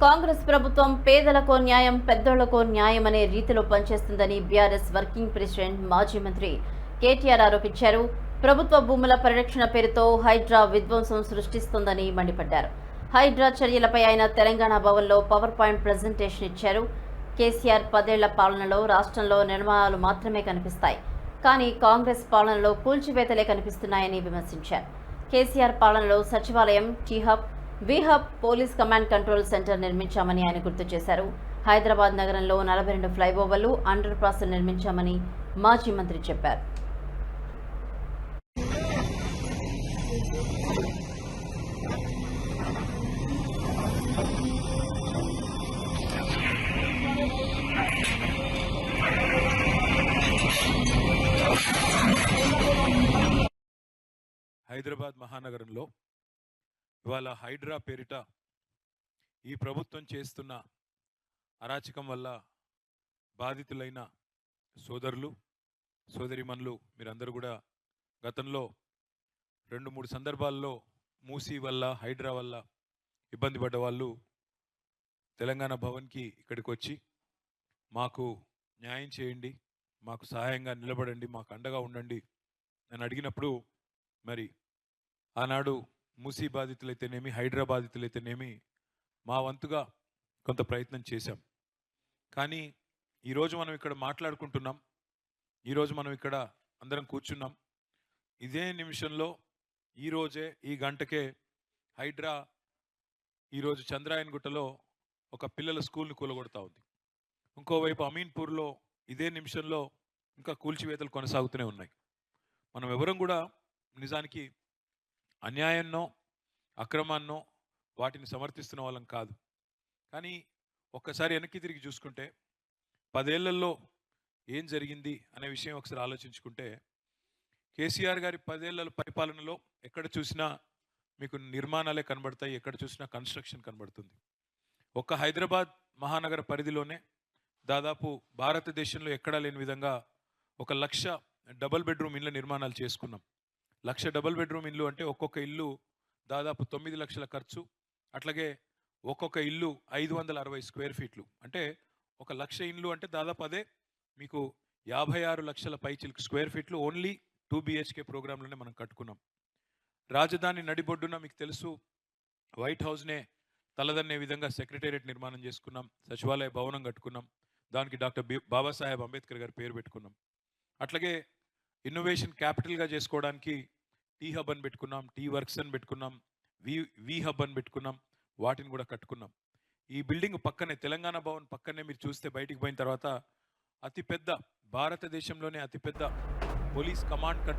కాంగ్రెస్ ప్రభుత్వం పేదలకు న్యాయం పెద్దోళ్లకు న్యాయం అనే రీతిలో పనిచేస్తుందని బీఆర్ఎస్ వర్కింగ్ ప్రెసిడెంట్ మాజీ మంత్రి కేటీఆర్ ఆరోపించారు. ప్రభుత్వ భూముల పరిరక్షణ పేరుతో హైడ్రా విధ్వంసం సృష్టిస్తోందని మండిపడ్డారు. హైడ్రా చర్యలపై ఆయన తెలంగాణ భవన్లో పవర్ పాయింట్ ప్రెజెంటేషన్ ఇచ్చారు. కేసీఆర్ 10 ఏళ్ల పాలనలో రాష్ట్రంలో నిర్మాణాలు మాత్రమే కనిపిస్తాయి, కానీ కాంగ్రెస్ పాలనలో కూల్చివేతలే కనిపిస్తున్నాయని విమర్శించారు. కేసీఆర్ పాలనలో సచివాలయం, T Hub, We Hub, police command control centre నిర్మించామని ఆయన గుర్తు చేశారు. హైదరాబాద్ నగరంలో 42 ఫ్లైఓవర్లు, అండర్ పాస్ నిర్మించామని మాజీ మంత్రి చెప్పారు. హైదరాబాద్ మహానగరంలో ఇవాళ హైడ్రా పేరిట ఈ ప్రభుత్వం చేస్తున్న అరాచకం వల్ల బాధితులైన సోదరులు సోదరిమణులు మీరందరూ కూడా గతంలో 2-3 సందర్భాల్లో మూసీ వల్ల హైడ్రా వల్ల ఇబ్బంది పడ్డ వాళ్ళు తెలంగాణ భవన్కి ఇక్కడికి వచ్చి మాకు న్యాయం చేయండి, మాకు సహాయంగా నిలబడండి, మాకు అండగా ఉండండి అని అడిగినప్పుడు మరి ఆనాడు మూసీ బాధితులైతేనేమి, హైడ్రా బాధితులైతేనేమి మా వంతుగా కొంత ప్రయత్నం చేశాం. కానీ ఈరోజు మనం ఇక్కడ మాట్లాడుకుంటున్నాం, ఈరోజు మనం ఇక్కడ అందరం కూర్చున్నాం. ఇదే నిమిషంలో ఈరోజే ఈ గంటకే హైడ్రా ఈరోజు చంద్రాయన్గుట్టలో ఒక పిల్లల స్కూల్ని కూలగొడతా ఉంది. ఇంకోవైపు అమీన్పూర్లో ఇదే నిమిషంలో ఇంకా కూల్చివేతలు కొనసాగుతూనే ఉన్నాయి. మనం ఎవరం కూడా నిజానికి అన్యాయాన్నో అక్రమాన్నో వాటిని సమర్థిస్తున్న వాళ్ళం కాదు. కానీ ఒక్కసారి వెనక్కి తిరిగి చూసుకుంటే 10 ఏళ్లలో ఏం జరిగింది అనే విషయం ఒకసారి ఆలోచించుకుంటే, కేసీఆర్ గారి 10 ఏళ్ల పరిపాలనలో ఎక్కడ చూసినా మీకు నిర్మాణాలే కనబడతాయి, ఎక్కడ చూసినా కన్స్ట్రక్షన్ కనబడుతుంది. ఒక్క హైదరాబాద్ మహానగర పరిధిలోనే దాదాపు భారతదేశంలో ఎక్కడా లేని విధంగా 1,00,000 డబుల్ బెడ్రూమ్ ఇళ్ళ నిర్మాణాలు చేసుకున్నాం. 1,00,000 డబుల్ బెడ్రూమ్ ఇల్లు అంటే ఒక్కొక్క ఇల్లు దాదాపు 9 లక్షల ఖర్చు. అట్లాగే ఒక్కొక్క ఇల్లు 560 స్క్వేర్ ఫీట్లు. అంటే 1,00,000 ఇల్లు అంటే దాదాపు అదే మీకు 56 లక్షల పైచిలకు స్క్వేర్ ఫీట్లు ఓన్లీ 2 BHK ప్రోగ్రాంలోనే మనం కట్టుకున్నాం. రాజధాని నడిబొడ్డున మీకు తెలుసు వైట్ హౌస్నే తలదన్నే విధంగా సెక్రటేరియట్ నిర్మాణం చేసుకున్నాం, సచివాలయ భవనం కట్టుకున్నాం, దానికి డాక్టర్ బాబాసాహెబ్ అంబేద్కర్ గారి పేరు పెట్టుకున్నాం. అట్లాగే ఇన్నోవేషన్ క్యాపిటల్గా చేసుకోవడానికి టీ హబ్ అని పెట్టుకున్నాం, టీ వర్క్స్ అని పెట్టుకున్నాం, వి హబ్ అని పెట్టుకున్నాం, వాటిని కూడా కట్టుకున్నాం. ఈ బిల్డింగ్ పక్కనే తెలంగాణ భవన్ పక్కనే మీరు చూస్తే బయటికి పోయిన తర్వాత అతిపెద్ద భారతదేశంలోనే అతిపెద్ద పోలీస్ కమాండ్